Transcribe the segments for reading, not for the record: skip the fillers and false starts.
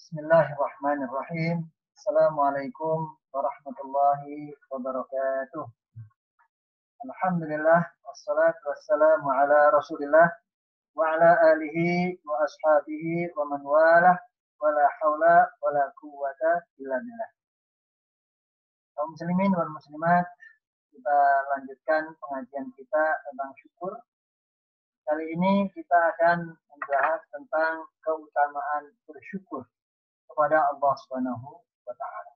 Bismillahirrahmanirrahim. Assalamualaikum warahmatullahi wabarakatuh. Alhamdulillah wassalatu wassalamu ala Rasulillah wa ala alihi wa ashabihi wa man walah wa la haula wa la quwwata illa billah. Kaum muslimin wal muslimat, kita lanjutkan pengajian kita tentang syukur. Kali ini kita akan membahas tentang keutamaan bersyukur kepada Allah Subhanahu wa taala.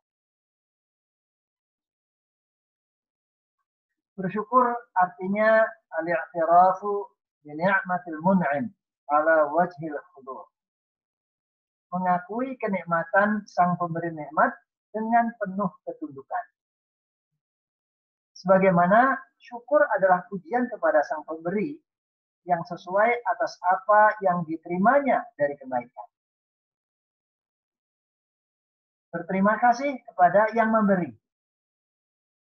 Bersyukur artinya al-i'tirafu bi ni'matil mun'im ala wajhil khudu'. Mengakui kenikmatan sang pemberi nikmat dengan penuh ketundukan. Sebagaimana syukur adalah pujian kepada sang pemberi yang sesuai atas apa yang diterimanya dari kebaikan. Berterima kasih kepada yang memberi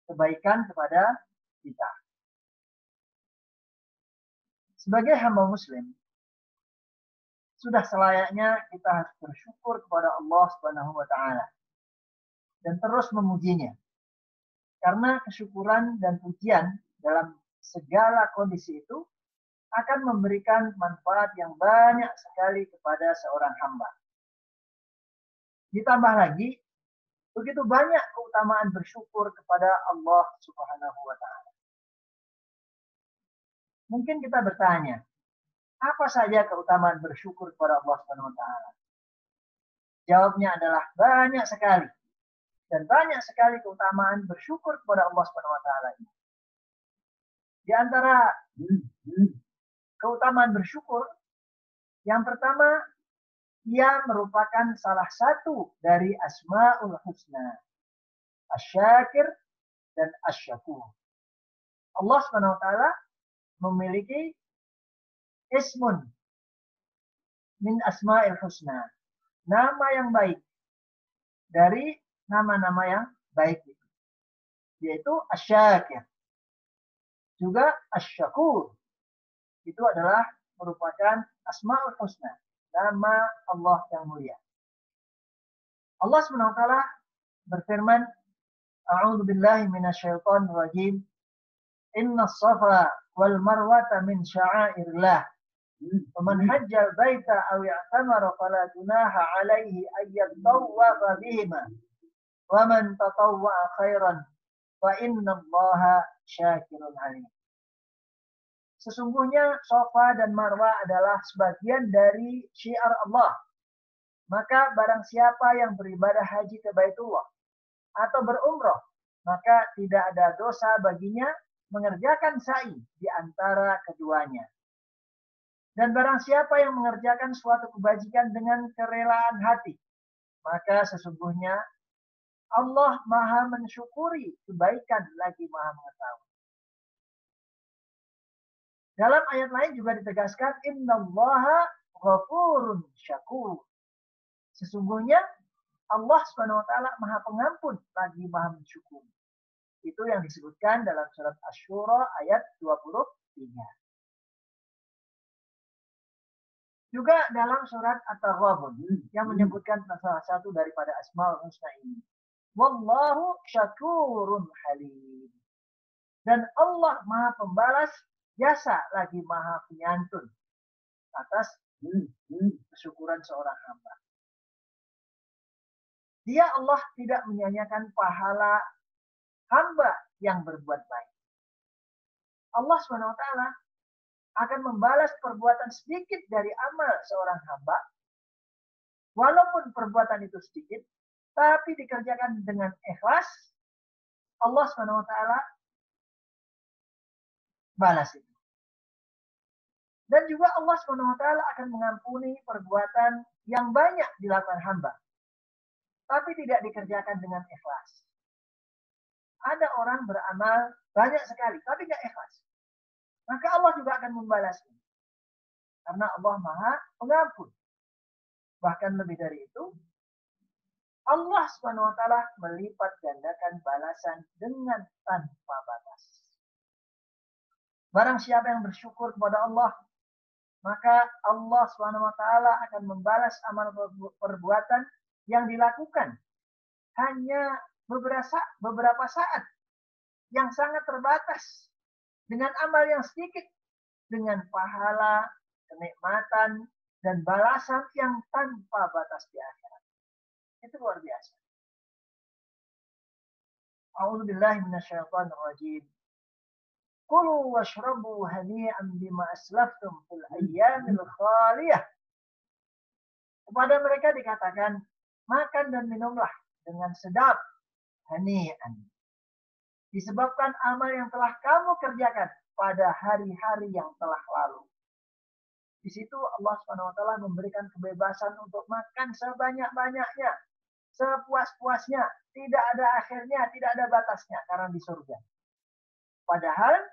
kebaikan kepada kita. Sebagai hamba muslim, sudah selayaknya kita harus bersyukur kepada Allah Subhanahu wa taala dan terus memujinya. Karena kesyukuran dan pujian dalam segala kondisi itu akan memberikan manfaat yang banyak sekali kepada seorang hamba. Ditambah lagi, begitu banyak keutamaan bersyukur kepada Allah Subhanahu wa taala. Mungkin kita bertanya, apa saja keutamaan bersyukur kepada Allah Subhanahu wa taala? Jawabnya adalah banyak sekali. Dan banyak sekali keutamaan bersyukur kepada Allah Subhanahu wa taala ini. Di antara keutamaan bersyukur, yang pertama, ia merupakan salah satu dari Asmaul Husna, Asy-Syakir dan Asy-Syakur. Allah Subhanahu wa taala memiliki ismun min Asmaul Husna, nama yang baik dari nama-nama yang baik itu, yaitu Asy-Syakir. Juga Asy-Syakur. Itu adalah merupakan Asmaul Husna, nama Allah yang mulia. Allah Subhanahu wa taala berfirman, A'udzu billahi minasyaitonir rajim. Innas safa wal marwata min sya'airillah. Faman hajjal baita aw i'tamara fala junaha 'alaihi ay yatawwafa bihima. Wa man tatawwa'a khairan fa innallaha syakirun 'alim. Sesungguhnya Safa dan Marwah adalah sebagian dari syiar Allah. Maka barang siapa yang beribadah haji ke Baitullah atau berumrah, maka tidak ada dosa baginya mengerjakan sa'i di antara keduanya. Dan barang siapa yang mengerjakan suatu kebajikan dengan kerelaan hati, maka sesungguhnya Allah Maha mensyukuri kebaikan lagi Maha mengetahui. Dalam ayat lain juga ditegaskan, innallaha ghafurun syakur. Sesungguhnya Allah Subhanahu wa taala Maha Pengampun lagi Maha mensyukuri. Itu yang disebutkan dalam surat Asy-Syura ayat 23. Juga dalam surat At-Taghabun yang menyebutkan salah satu daripada Asmaul Husna ini. Wallahu syakurun halim. Dan Allah Maha Pembalas jasa lagi Maha Penyantun atas kesyukuran seorang hamba. Dia Allah tidak menyanyiakan pahala hamba yang berbuat baik. Allah SWT akan membalas perbuatan sedikit dari amal seorang hamba, walaupun perbuatan itu sedikit, tapi dikerjakan dengan ikhlas, Allah SWT balas itu. Dan juga Allah SWT akan mengampuni perbuatan yang banyak dilakukan hamba, tapi tidak dikerjakan dengan ikhlas. Ada orang beramal banyak sekali, tapi tidak ikhlas. Maka Allah juga akan membalasnya. Karena Allah Maha Pengampun. Bahkan lebih dari itu, Allah SWT melipat gandakan balasan dengan tanpa batas. Barang siapa yang bersyukur kepada Allah, maka Allah SWT akan membalas amal perbuatan yang dilakukan hanya beberapa saat yang sangat terbatas dengan amal yang sedikit, dengan pahala, kenikmatan, dan balasan yang tanpa batas di akhirat. Itu luar biasa. A'udzubillahi minasyaitonir rajim. Kulu washrabu hani'an bima aslaftum fil ayyamil khaliyah. Kepada mereka dikatakan, makan dan minumlah dengan sedap, hani'an. Disebabkan amal yang telah kamu kerjakan pada hari-hari yang telah lalu. Di situ Allah SWT memberikan kebebasan untuk makan sebanyak-banyaknya, sepuas-puasnya, tidak ada akhirnya, tidak ada batasnya karena di surga. Padahal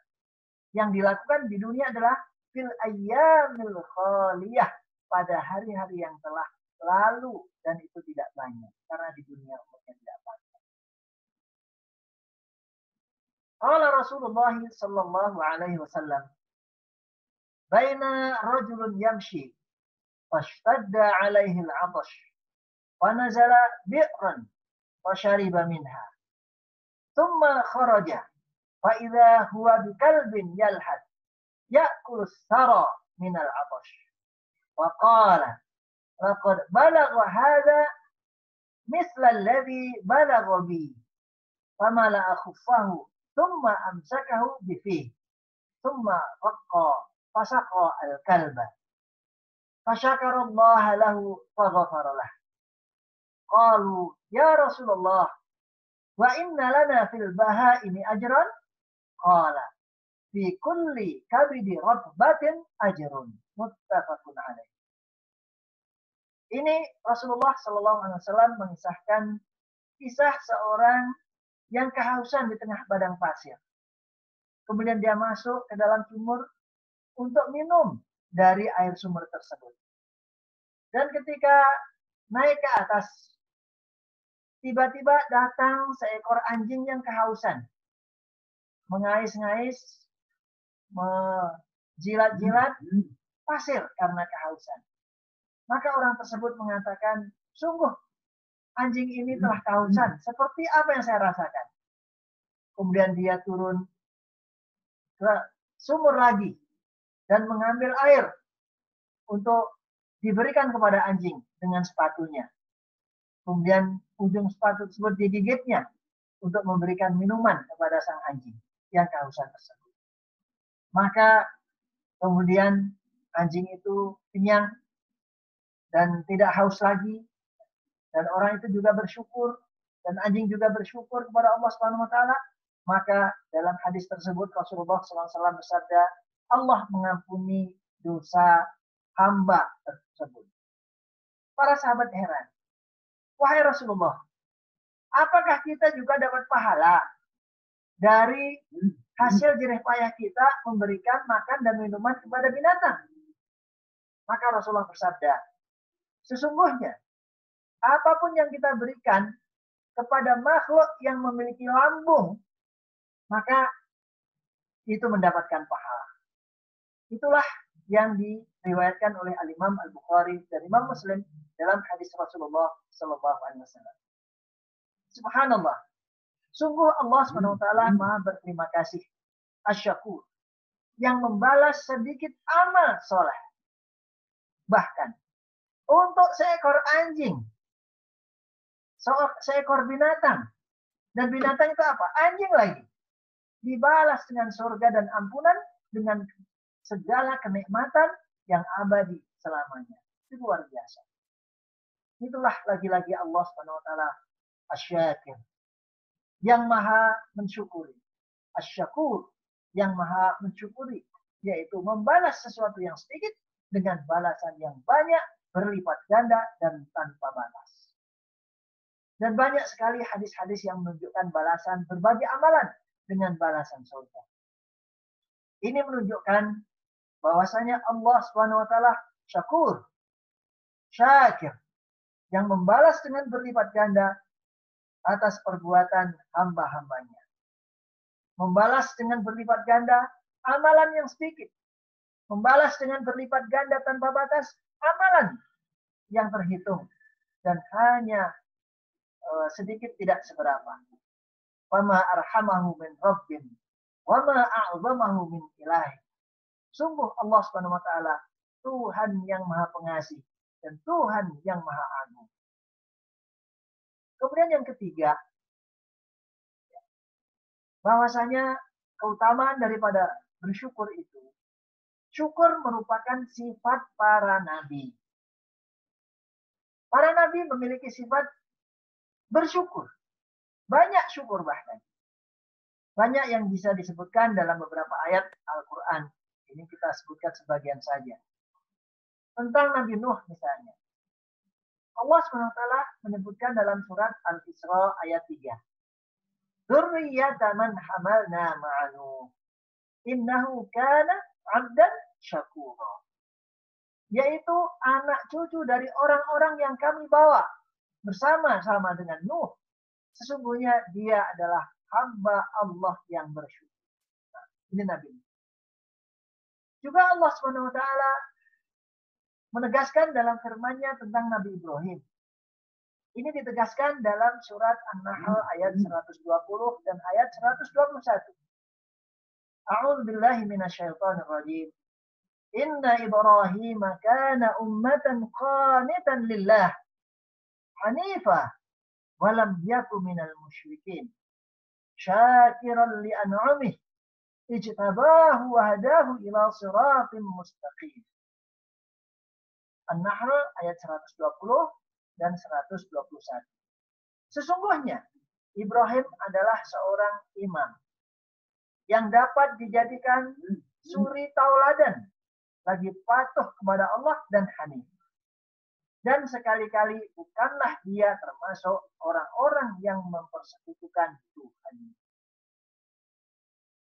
yang dilakukan di dunia adalah fil ayyamil khaliyah, pada hari-hari yang telah lalu, dan itu tidak banyak karena di dunia umurnya tidak banyak. Qala Rasulullah sallallahu alaihi wasallam, baina rajulun yamshi fashtadda alaihi al-'atash wa nazala bi'ran fashariba minha thumma kharaja fa idza huwa bikalbin yalhad ya'kulu as-sara min al-'atash wa qala laqad balagha hadha mithla alladhi balagha bi famala khuffahu thumma amsakahu bifihi thumma raqqa fasaqa al-kalba فشكر الله له فغفر له. قالوا يا رسول الله وإن لنا في البهائم أجرا؟ قال في كل كبد رطبة أجر متفق عليه. Ini Rasulullah Shallallahu Alaihi Wasallam mengisahkan kisah seorang yang kehausan di tengah padang pasir. Kemudian dia masuk ke dalam sumur untuk minum dari air sumur tersebut. Dan ketika naik ke atas, tiba-tiba datang seekor anjing yang kehausan. Mengais-ngais, menjilat-jilat pasir karena kehausan. Maka orang tersebut mengatakan, sungguh anjing ini telah kehausan. Seperti apa yang saya rasakan. Kemudian dia turun ke sumur lagi dan mengambil air untuk diberikan kepada anjing dengan sepatunya. Kemudian ujung sepatu tersebut digigitnya untuk memberikan minuman kepada sang anjing yang kehausan tersebut. Maka kemudian anjing itu kenyang dan tidak haus lagi, dan orang itu juga bersyukur, dan anjing juga bersyukur kepada Allah Subhanahu wa taala. Maka dalam hadis tersebut Rasulullah SAW bersabda, Allah mengampuni dosa hamba tersebut. Para sahabat heran. Wahai Rasulullah, apakah kita juga dapat pahala dari hasil jerih payah kita memberikan makan dan minuman kepada binatang? Maka Rasulullah bersabda, sesungguhnya apapun yang kita berikan kepada makhluk yang memiliki lambung, maka itu mendapatkan pahala. Itulah yang diriwayatkan oleh Al-Imam Al-Bukhari dan Imam Muslim dalam hadis Rasulullah SAW. Subhanallah. Sungguh Allah SWT Maha berterima kasih. Asy-Syakur. Yang membalas sedikit amal soleh. Bahkan untuk seekor anjing, seekor binatang. Dan binatang itu apa? Anjing lagi. Dibalas dengan surga dan ampunan dengan segala kenikmatan yang abadi selamanya. Itu luar biasa. Itulah lagi-lagi Allah SWT Asy-Syakir, yang maha mensyukuri. Asy-Syakur, yang maha mensyukuri, yaitu membalas sesuatu yang sedikit dengan balasan yang banyak, berlipat ganda dan tanpa batas. Dan banyak sekali hadis-hadis yang menunjukkan balasan berbagai amalan dengan balasan surga. Ini menunjukkan bahwasanya Allah SWT Syakur, Syakir, yang membalas dengan berlipat ganda atas perbuatan hamba-hambanya. Membalas dengan berlipat ganda amalan yang sedikit. Membalas dengan berlipat ganda tanpa batas amalan yang terhitung. dan hanya sedikit tidak seberapa. Wama arhamahu min rabbin wama a'zamahu min ilahi. Sungguh Allah Subhanahu wa taala Tuhan yang Maha Pengasih dan Tuhan yang Maha Agung. Kemudian yang ketiga, bahwasanya keutamaan daripada bersyukur itu, syukur merupakan sifat para nabi. Para nabi memiliki sifat bersyukur. Banyak syukur bahkan. Banyak yang bisa disebutkan dalam beberapa ayat Al-Quran. Ini kita sebutkan sebagian saja. Tentang Nabi Nuh misalnya. Allah SWT menyebutkan dalam surat Al-Isra ayat 3. Dzurriyyata man hamalna ma'anu. Innahu kana 'abdan syakura. Yaitu anak cucu dari orang-orang yang kami bawa bersama-sama dengan Nuh. Sesungguhnya dia adalah hamba Allah yang bersyukur. Nah, ini Nabi. Juga Allah SWT menegaskan dalam firman-Nya tentang Nabi Ibrahim. Ini ditegaskan dalam surat An-Nahl ayat 120 dan ayat 121. A'udzu billahi minasyaitonir rajim. Inna Ibrahim kana ummatan qanitan lillah hanifa wa lam yakun minal musyrikin. Syakiran li an'amih ijtabahu wa hadahu ila siratim mustaqim. An-Nahl ayat 120 dan 121. Sesungguhnya Ibrahim adalah seorang imam yang dapat dijadikan suri tauladan, lagi patuh kepada Allah dan hanif. Dan sekali-kali bukanlah dia termasuk orang-orang yang mempersekutukan Tuhan.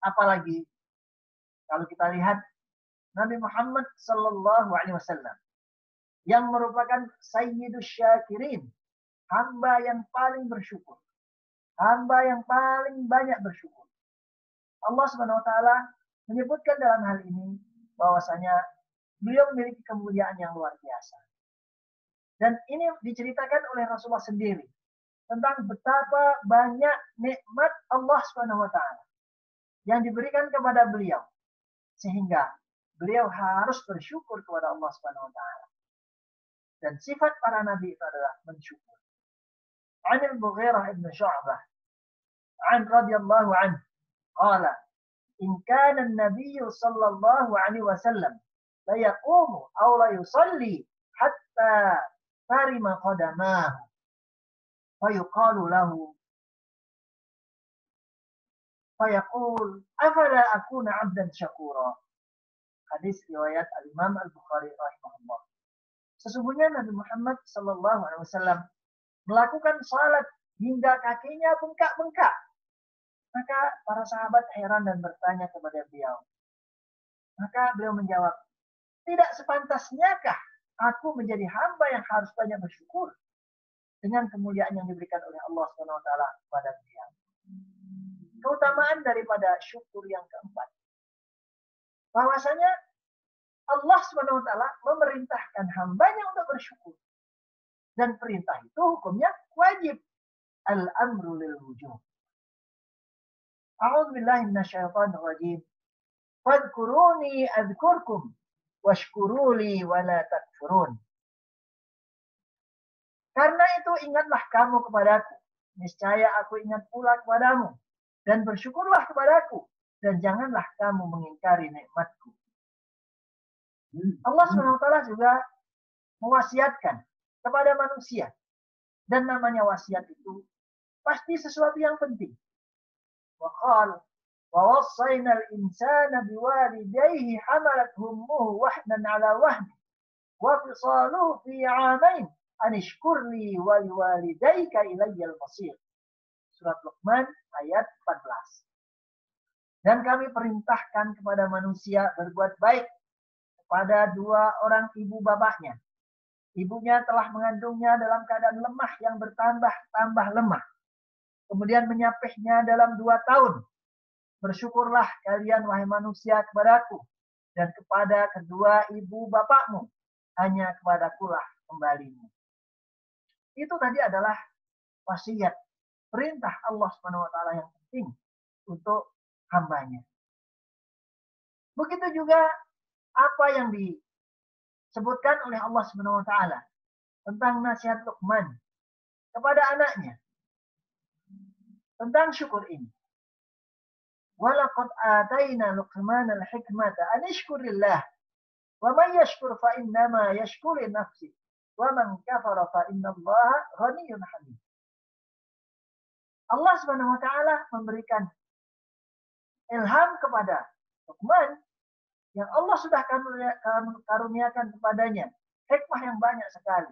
Apalagi kalau kita lihat Nabi Muhammad sallallahu alaihi wasallam yang merupakan sayyidus syakirin, hamba yang paling bersyukur, hamba yang paling banyak bersyukur. Allah Subhanahu wa taala menyebutkan dalam hal ini bahwasanya beliau memiliki kemuliaan yang luar biasa. Dan ini diceritakan oleh Rasulullah sendiri tentang betapa banyak nikmat Allah Subhanahu wa taala yang diberikan kepada beliau sehingga beliau harus bersyukur kepada Allah Subhanahu wa taala. Dan sifat para nabi itu adalah mensyukur. An al-Mughirah ibn Syu'bah an radhiyallahu anhu qala in kana an-nabiy sallallahu alaihi wasallam la yaqumu aw la yusalli hatta tarima qadamahu fa yuqalu lahu fa yaqul afala akuna 'abdan syakura. Hadis riwayat Al-Imam Al-Bukhari rahimahullah. Sesungguhnya Nabi Muhammad sallallahu alaihi wasallam melakukan salat hingga kakinya bengkak-bengkak. Maka para sahabat heran dan bertanya kepada beliau. Maka beliau menjawab, tidak sepantasnyakah aku menjadi hamba yang harus banyak bersyukur dengan kemuliaan yang diberikan oleh Allah Subhanahu wa taala kepada beliau. Keutamaan daripada syukur yang keempat, bahwasanya Allah Subhanahu wa taala memerintahkan hambanya untuk bersyukur. Dan perintah itu hukumnya wajib. Al-amru lil wujub. A'udzu billahi minasyaitonir rajim. Fadhkuruni adzkurkum washkuruli wa la takfurun. Karena itu ingatlah kamu kepadaku, niscaya aku ingat pula kepadamu, dan bersyukurlah kepadaku, dan janganlah kamu mengingkari nikmatku. Allah SWT juga mewasiatkan kepada manusia. Dan namanya wasiat itu pasti sesuatu yang penting. Wa qala wa wassayna al-insana biwalidayhi hamalathu ummuhu wahnan 'ala wahnin wa fisaluhu fi 'amain an ishkur li wa liwalidayka ilayya al-masir. Surat Luqman ayat 14. Dan kami perintahkan kepada manusia berbuat baik pada dua orang ibu bapaknya. Ibunya telah mengandungnya dalam keadaan lemah yang bertambah lemah. Kemudian menyapihnya dalam 2 tahun. Bersyukurlah kalian wahai manusia kepadaku dan kepada kedua ibu bapakmu. Hanya kepadakulah kembalimu. Itu tadi adalah wasiat, perintah Allah Subhanahu wa taala yang penting untuk hambanya. Begitu juga apa yang disebutkan oleh Allah Subhanahu wa taala tentang nasihat Luqman kepada anaknya tentang syukur ini. Walaqad atayna Luqmana al-hikmata an ishkurillah wa man yashkur fa innama yashkuru li nafsihi wa man kafara fa innallaha ghaniyyun hamid. Allah Subhanahu wa taala memberikan ilham kepada Luqman yang Allah sudah karuniakan kepadanya hikmah yang banyak sekali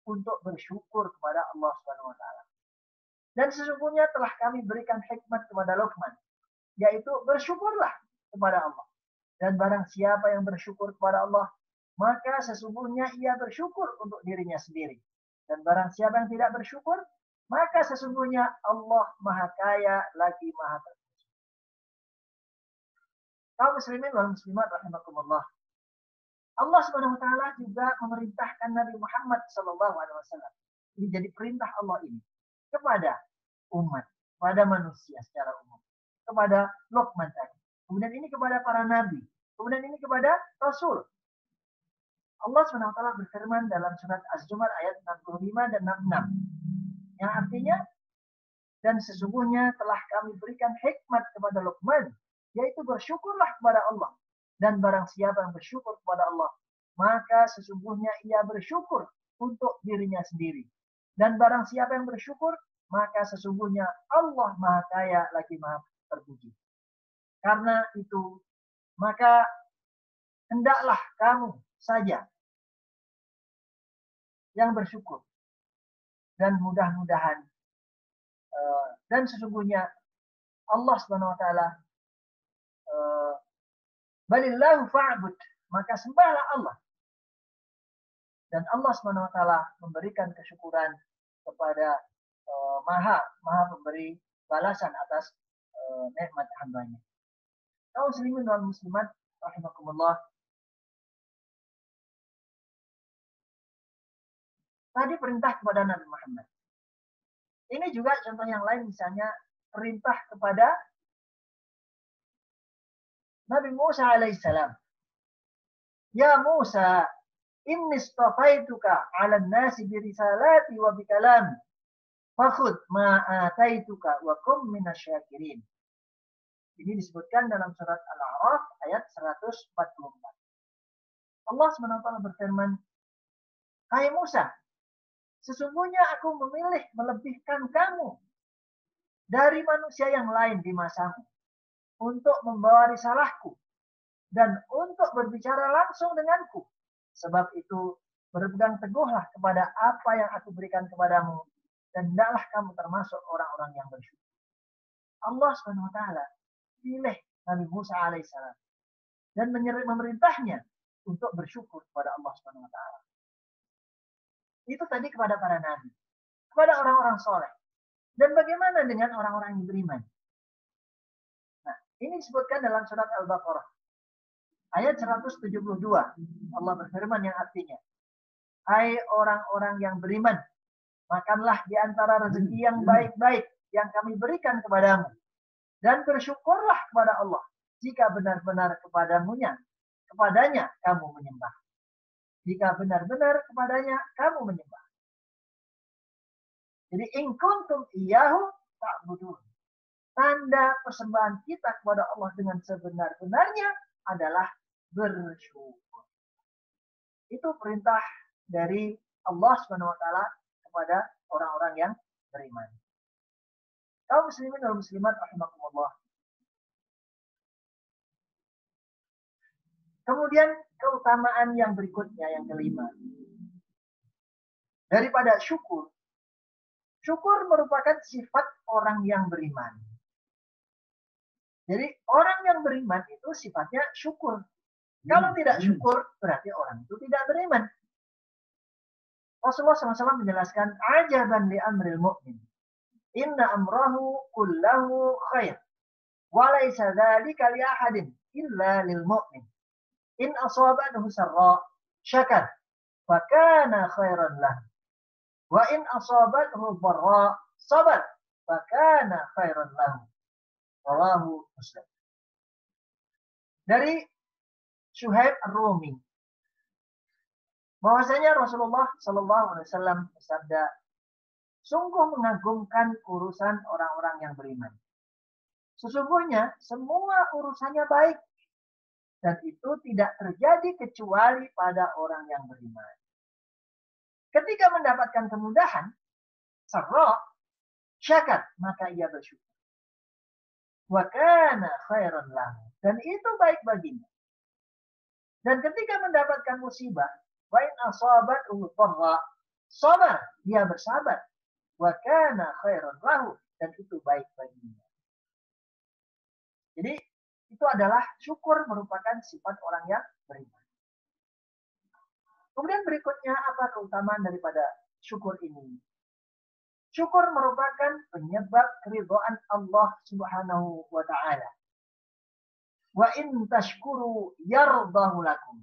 untuk bersyukur kepada Allah Subhanahu wa taala. Dan sesungguhnya telah kami berikan hikmat kepada Luqman, yaitu bersyukurlah kepada Allah. Dan barang siapa yang bersyukur kepada Allah, maka sesungguhnya ia bersyukur untuk dirinya sendiri. Dan barang siapa yang tidak bersyukur, maka sesungguhnya Allah Maha Kaya lagi Maha Terpuji. Kaum muslimin wal muslimat rahimakumullah. Allah Subhanahu wa taala juga memerintahkan Nabi Muhammad sallallahu alaihi wasallam. Ini jadi perintah Allah ini kepada umat, kepada manusia secara umum, kepada Luqman tadi. Kemudian ini kepada para nabi, kemudian ini kepada Rasul. Allah Subhanahu wa taala berfirman dalam surat Az-Zumar ayat 65 dan 66. Yang artinya, dan sesungguhnya telah kami berikan hikmat kepada Luqman, yaitu bersyukurlah kepada Allah. Dan barang siapa yang bersyukur kepada Allah, maka sesungguhnya ia bersyukur untuk dirinya sendiri. Dan barang siapa yang bersyukur, maka sesungguhnya Allah Maha Kaya lagi Maha Terpuji. Karena itu, maka hendaklah kamu saja yang bersyukur. Dan mudah-mudahan, dan sesungguhnya Allah Subhanahu wa taala balillahu fa'bud, maka sembahlah Allah. Dan Allah Subhanahu wa taala memberikan kesyukuran kepada maha pemberi balasan atas nikmat hambanya. Kaum muslimin wal muslimat rahimakumullah. Tadi perintah kepada Nabi Muhammad. Ini juga contoh yang lain, misalnya perintah kepada Nabi Musa alaihissalam. Ya Musa, inni istafaituka 'alan nasi bi risalati wa bi kalami. Fakhudh ma ataituka wa kum minasyakirin. Ini disebutkan dalam surat Al-A'raf ayat 144. Allah SWT berfirman, hai Musa, sesungguhnya aku memilih melebihkan kamu dari manusia yang lain di masamu untuk membawa risalahku dan untuk berbicara langsung denganku. Sebab itu berpegang teguhlah kepada apa yang aku berikan kepadamu dan hendaklah kamu termasuk orang-orang yang bersyukur. Allah SWT pilih Nabi Musa alaihissalam dan memerintahnya untuk bersyukur kepada Allah SWT. Itu tadi kepada para nabi, kepada orang-orang soleh. Dan bagaimana dengan orang-orang yang beriman? Nah, ini disebutkan dalam surat Al-Baqarah ayat 172. Allah berfirman yang artinya, hai orang-orang yang beriman, makanlah di antara rezeki yang baik-baik yang kami berikan kepadamu. Dan bersyukurlah kepada Allah jika benar-benar kepadanya kamu menyembah. Jika benar-benar kepadanya kamu menyembah. Jadi in kuntum iyyahu ta'budun. Tanda persembahan kita kepada Allah dengan sebenar-benarnya adalah bersyukur. Itu perintah dari Allah SWT kepada orang-orang yang beriman. Kaum muslimin dan muslimat rahimakumullah. Kemudian keutamaan yang berikutnya, yang kelima. Daripada syukur. Syukur merupakan sifat orang yang beriman. Jadi orang yang beriman itu sifatnya syukur. Kalau tidak syukur, berarti orang itu tidak beriman. Rasulullah SAW menjelaskan, ajaban li amril mu'min. Inna amrahu kullahu khair. Walaysa dhalika li ahadin illa lil mu'min. In asabathu sarra syakar. Fakana khairan lah. Wa in asabathu dharra sabar fakana khairan lahu. Rawahu Muslim. Dari Syuhaib Ar-Rumi, bahwasanya Rasulullah Shallallahu Alaihi Wasallam bersabda, sungguh mengagumkan urusan orang-orang yang beriman. Sesungguhnya semua urusannya baik, dan itu tidak terjadi kecuali pada orang yang beriman. Ketika mendapatkan kemudahan, sarra, syakat, maka ia bersyukur. Wa kana khairan lahu, dan itu baik baginya. Dan ketika mendapatkan musibah, wa in asabathu dharra, sabar, dia bersabar. Wa kana khairan lahu, dan itu baik baginya. Jadi itu adalah syukur merupakan sifat orang yang beriman. Kemudian berikutnya apa keutamaan daripada syukur ini? Syukur merupakan penyebab keridhaan Allah Subhanahu wa taala. Wa in tashkuru yardahu lakum.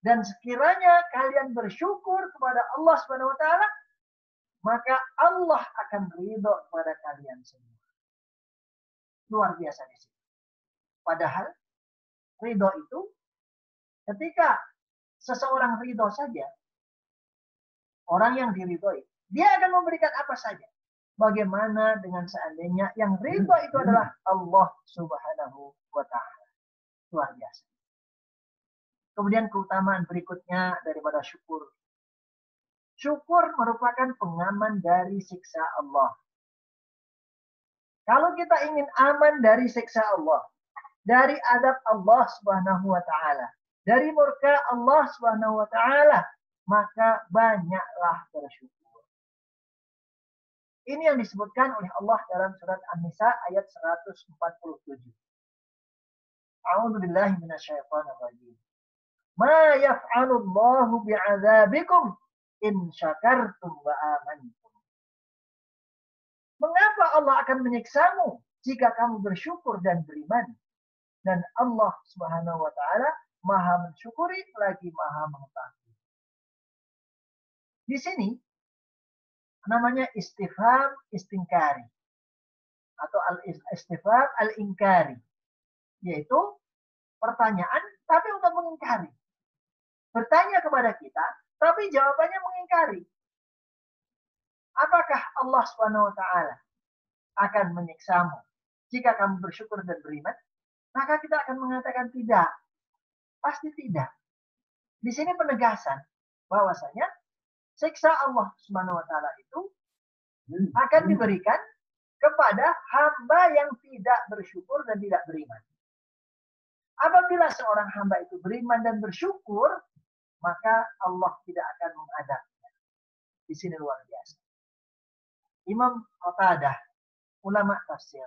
Dan sekiranya kalian bersyukur kepada Allah Subhanahu wa taala, maka Allah akan ridho kepada kalian semua. Luar biasa di sini. Padahal ridho itu ketika seseorang ridho saja, orang yang diridhoi, dia akan memberikan apa saja. Bagaimana dengan seandainya yang ridho itu adalah Allah Subhanahu wa taala. Luar biasa. Kemudian keutamaan berikutnya daripada syukur. Syukur merupakan pengaman dari siksa Allah. Kalau kita ingin aman dari siksa Allah, dari adab Allah Subhanahu wa taala, dari murka Allah Subhanahu wa taala, maka banyaklah bersyukur. Ini yang disebutkan oleh Allah dalam surat An-Nisa ayat 147. A'udzu billahi minasyaitonir rajim. Ma yaf'alu Allahu bi'adzabikum in syakartum wa amantum. Mengapa Allah akan menyiksamu jika kamu bersyukur dan beriman? Dan Allah Subhanahu wa taala Maha mensyukuri lagi Maha mengetahui. Di sini namanya istifham istingkari atau al-istifham al-inkari, yaitu pertanyaan tapi untuk mengingkari. Bertanya kepada kita tapi jawabannya mengingkari. Apakah Allah Subhanahu wa taala akan menyiksamu jika kamu bersyukur dan beriman? Maka kita akan mengatakan tidak. Pasti tidak. Di sini penegasan bahwasanya siksa Allah Subhanahu wa taala itu akan diberikan kepada hamba yang tidak bersyukur dan tidak beriman. Apabila seorang hamba itu beriman dan bersyukur, maka Allah tidak akan mengadabnya. Di sini luar biasa. Imam Qatadah, ulama tafsir,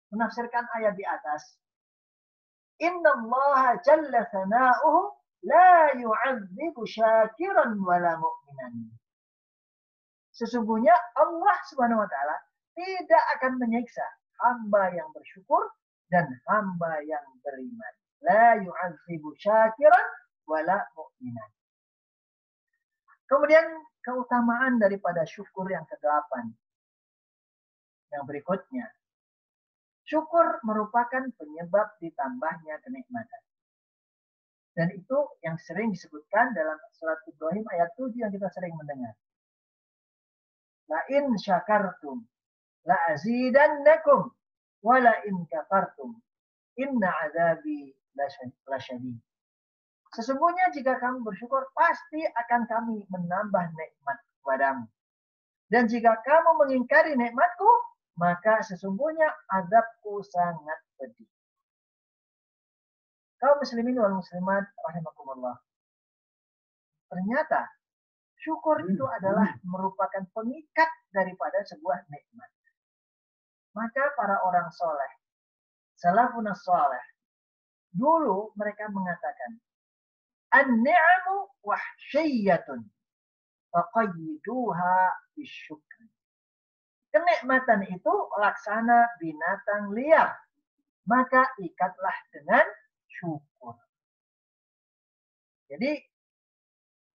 menafsirkan ayat di atas. Inna Allah jalla thana'uhu la yu'adzibu syakiran wala mu'minan. Sesungguhnya Allah Subhanahu wa taala tidak akan menyiksa hamba yang bersyukur dan hamba yang beriman. La yu'adzibu syakiran wala mu'minan. Kemudian keutamaan daripada syukur yang ke-8. Yang berikutnya. Syukur merupakan penyebab ditambahnya kenikmatan. Dan itu yang sering disebutkan dalam surat Ibrahim ayat 7 yang kita sering mendengar. La in syakartum la azidannakum wa la in kafartum inna azabi lasyadid. Sesungguhnya jika kamu bersyukur pasti akan kami menambah nikmat kepadamu. Dan jika kamu mengingkari nikmatku, maka sesungguhnya azabku sangat pedih. Kaum muslimin wal muslimat rahimakumullah. Ternyata syukur itu adalah merupakan pengikat daripada sebuah nikmat. Maka para orang soleh, salafun soleh, dulu mereka mengatakan, an-ni'amu wahsyiyyatun, faqayyiduha bisyukri. Kenikmatan itu laksana binatang liar, maka ikatlah dengan syukur. Jadi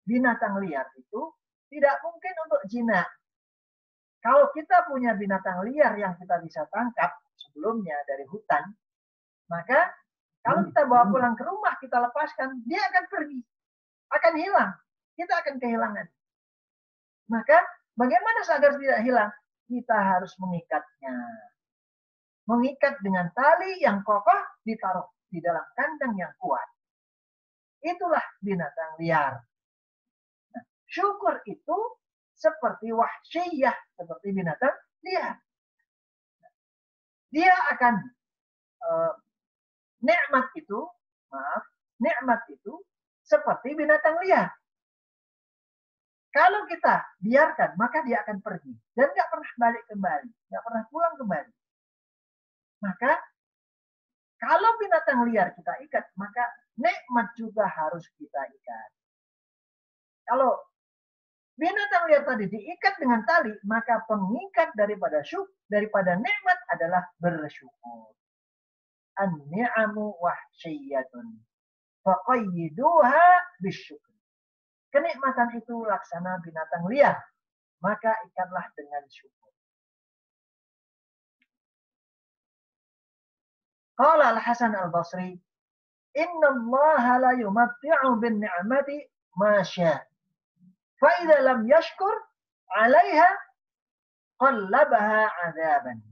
binatang liar itu tidak mungkin untuk jinak. Kalau kita punya binatang liar yang kita bisa tangkap sebelumnya dari hutan, maka kalau kita bawa pulang ke rumah, kita lepaskan, dia akan pergi, akan hilang. Kita akan kehilangan. Maka bagaimana agar tidak hilang? Kita harus mengikatnya. Mengikat dengan tali yang kokoh, ditaruh di dalam kandang yang kuat. Itulah binatang liar. Nah, syukur itu seperti wahsyiyah, seperti binatang liar. Dia akan nikmat itu seperti binatang liar. Kalau kita biarkan, maka dia akan pergi dan nggak pernah balik kembali, nggak pernah pulang kembali. Maka kalau binatang liar kita ikat, maka nikmat juga harus kita ikat. Kalau binatang liar tadi diikat dengan tali, maka pengikat daripada nikmat adalah bersyukur. An-ni'amu wahsyiyatun faqayyiduha bisyukr. Kenikmatan itu laksana binatang liar, maka ikatlah dengan syukur. Qala Al-Hasan Al-Basri, "Inna Allah la yumatti'u bin ni'mati ma syaa. Fa idza lam yashkur 'alaiha qallabaha 'adzaban."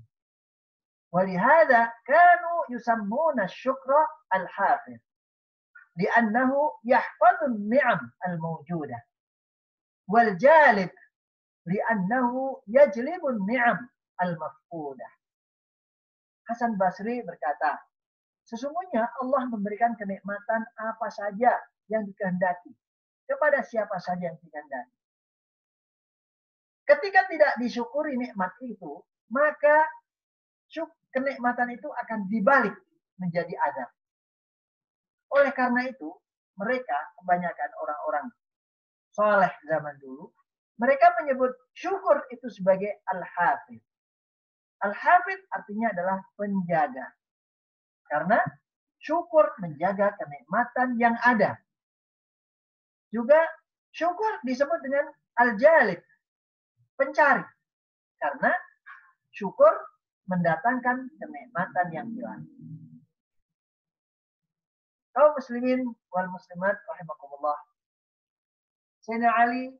ولهذا كانوا يسمون الشكر الحافظ لأنه يحفظ النعم الموجودة والجالب لأنه يجلب النعم المفقودة. Hasan Basri berkata, sesungguhnya Allah memberikan kenikmatan apa saja yang dikehendaki kepada siapa saja yang dikehendaki. Ketika tidak disyukuri nikmat itu, maka kenikmatan itu akan dibalik menjadi azab. Oleh karena itu, mereka, kebanyakan orang-orang soleh zaman dulu, mereka menyebut syukur itu sebagai al-hafidh. Al-hafidh artinya adalah penjaga. Karena syukur menjaga kenikmatan yang ada. Juga syukur disebut dengan al-jalib, pencari. Karena syukur mendatangkan kenikmatan yang hilang. Kaum muslimin wal muslimat rahimakumullah. Sayyidina Ali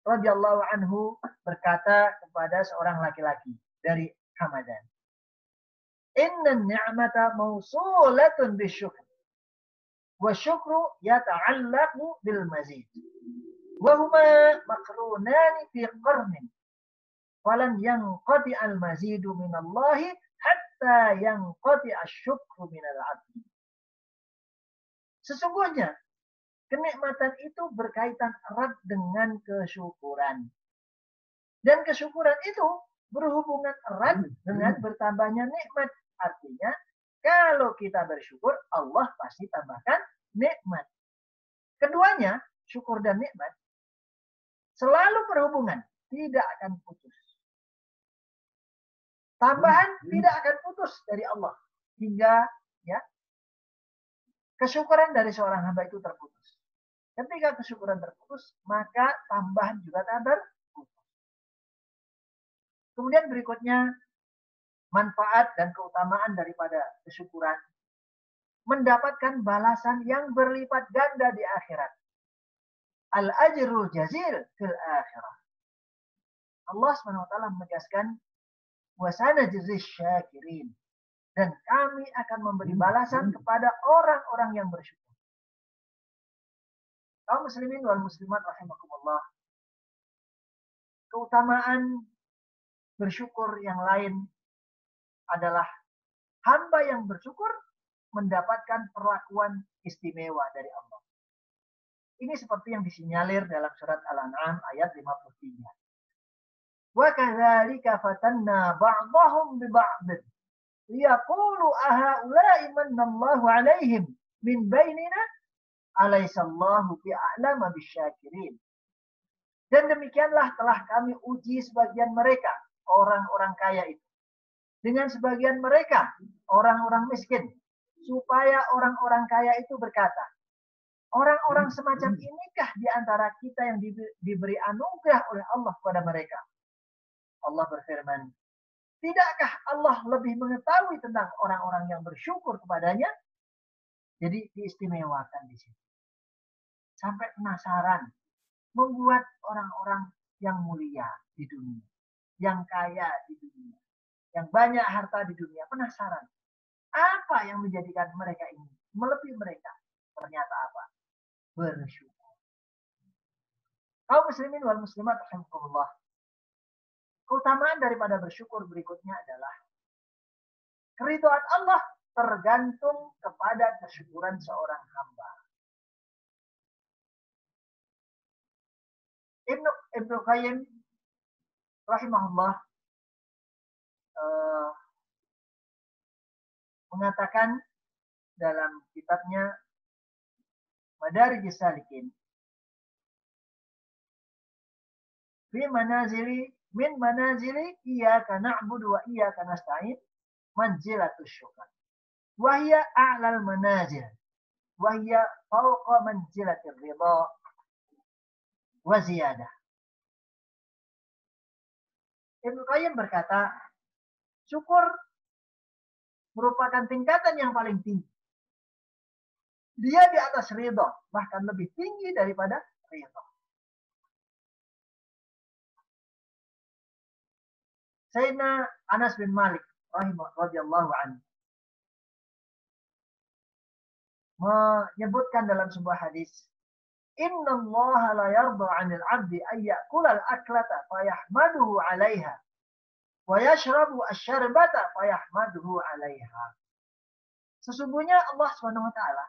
radhiyallahu anhu berkata kepada seorang laki-laki dari Hamadan, "Inna ni'mata mausulatun bisyukr wa syukru yata'allaqu bil mazid wa huma maqrunani fi qarnin falan yanqati al mazidu minallahi hatta yanqati asyukru minal abdi." Sesungguhnya kenikmatan itu berkaitan erat dengan kesyukuran. Dan kesyukuran itu berhubungan erat dengan bertambahnya nikmat. Artinya, kalau kita bersyukur, Allah pasti tambahkan nikmat. Keduanya, syukur dan nikmat, selalu berhubungan, tidak akan putus. Tambahan tidak akan putus dari Allah hingga kesyukuran dari seorang hamba itu terputus. Ketika kesyukuran terputus, maka tambahan juga terputus. Kemudian berikutnya, manfaat dan keutamaan daripada kesyukuran. Mendapatkan balasan yang berlipat ganda di akhirat. Al-ajrul jazil fil akhirah. Allah SWT menegaskan, وَسَنَجْزِي الشَّاكِرِينَ. Dan kami akan memberi balasan kepada orang-orang yang bersyukur. Kaum muslimin wal muslimat rahimakumullah. Keutamaan bersyukur yang lain adalah hamba yang bersyukur mendapatkan perlakuan istimewa dari Allah. Ini seperti yang disinyalir dalam surat Al-An'am ayat 53. Wa kadzalika fatanna ba'dahum bi ba'd liyaqulu ahaula'i manallahu 'alaihim min bainina alaisallahu bi'a'lama bisyakirin. Dan demikianlah telah kami uji sebagian mereka, orang-orang kaya itu, dengan sebagian mereka, orang-orang miskin, supaya orang-orang kaya itu berkata, Orang-orang semacam inikah di antara kita yang diberi anugerah oleh Allah kepada mereka? Allah berfirman, tidakkah Allah lebih mengetahui tentang orang-orang yang bersyukur kepadanya? Jadi diistimewakan di sini. Sampai penasaran, membuat orang-orang yang mulia di dunia, yang kaya di dunia, yang banyak harta di dunia, penasaran. Apa yang menjadikan mereka ini melebihi mereka? Ternyata apa? Bersyukur. Kaum muslimin wal muslimat rahimakumullah. Keutamaan daripada bersyukur berikutnya adalah keridhaan Allah tergantung kepada kesyukuran seorang hamba. Ibnu Qayyim rahimahullah mengatakan dalam kitabnya Madarijus Salikin, min manazili iyyaka na'budu wa iyyaka nasta'in manzilatus syukur. Wa hiya a'lal manazil wa hiya fawqa manzilatir ridha wa ziyadah. Ibnu Qayyim berkata, syukur merupakan tingkatan yang paling tinggi. Dia di atas ridha, bahkan lebih tinggi daripada ridha. Sayyidina Anas bin Malik radhiyallahu anhu menyebutkan dalam sebuah hadis, Inna Allah la yarda 'anil 'abdi ay ya'kula al-aklata fa yahmaduhu 'alaiha wa yashrabu asy-syarbata fa yahmaduhu 'alaiha. Sesungguhnya Allah Subhanahu wa taala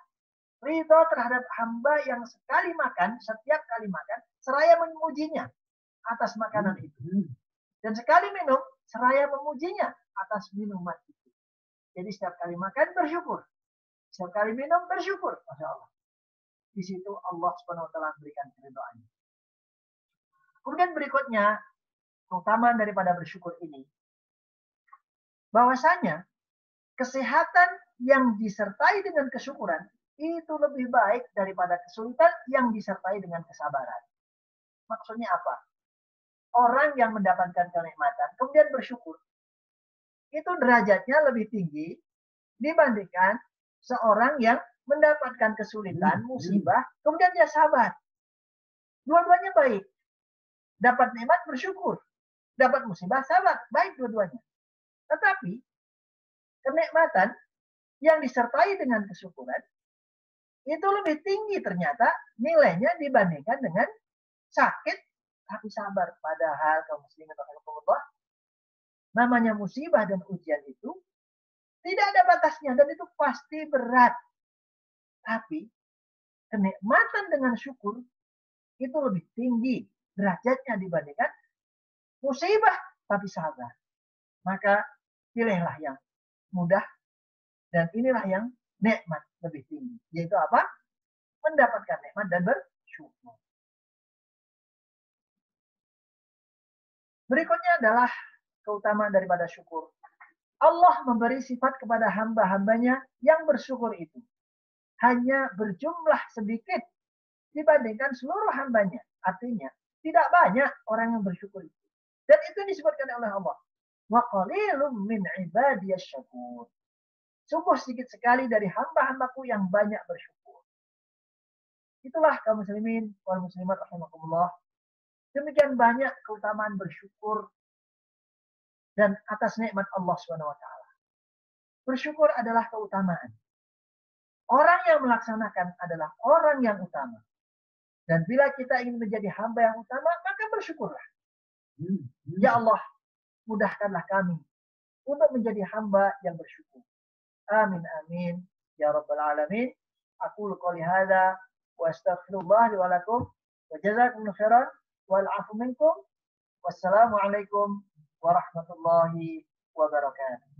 ridha terhadap hamba yang sekali makan, setiap kali makan seraya memujinya atas makanan itu. Dan sekali minum, seraya memujinya atas minuman itu. Jadi setiap kali makan bersyukur. Setiap kali minum bersyukur. Masya Allah. Di situ Allah Subhanahu wa taala berikan keridhaannya. Kemudian berikutnya, keutamaan daripada bersyukur ini, bahwasanya kesehatan yang disertai dengan kesyukuran itu lebih baik daripada kesulitan yang disertai dengan kesabaran. Maksudnya apa? Orang yang mendapatkan kenikmatan kemudian bersyukur, itu derajatnya lebih tinggi dibandingkan seorang yang mendapatkan kesulitan, musibah, kemudian dia sabar. Dua-duanya baik. Dapat nikmat bersyukur, dapat musibah sabar, baik dua-duanya. Tetapi kenikmatan yang disertai dengan kesyukuran itu lebih tinggi ternyata nilainya dibandingkan dengan sakit tapi sabar. Padahal kaum muslimin rahimakumullah, namanya musibah dan ujian itu tidak ada batasnya dan itu pasti berat. Tapi kenikmatan dengan syukur itu lebih tinggi derajatnya dibandingkan musibah tapi sabar. Maka pilihlah yang mudah dan inilah yang nikmat lebih tinggi. Yaitu apa? Mendapatkan nikmat dan bersyukur. Berikutnya adalah keutamaan daripada syukur. Allah memberi sifat kepada hamba-hambanya yang bersyukur itu. Hanya berjumlah sedikit dibandingkan seluruh hambanya. Artinya, tidak banyak orang yang bersyukur itu. Dan itu disebutkan oleh Allah. Wa qalilum min ibadiyas syakur. Sungguh sedikit sekali dari hamba-hambaku yang banyak bersyukur. Itulah kaum muslimin wal muslimat rahimakumullah. Demikian banyak keutamaan bersyukur dan atas nikmat Allah SWT. Bersyukur adalah keutamaan. Orang yang melaksanakan adalah orang yang utama. Dan bila kita ingin menjadi hamba yang utama, maka bersyukurlah. Ya Allah, mudahkanlah kami untuk menjadi hamba yang bersyukur. Amin amin ya rabbal alamin. Aqulu qouli hadza wa astaghfirullah li wa lakum wa jazakumullahu khairan wal 'afu minkum. Wassalamu alaikum warahmatullahi wabarakatuh.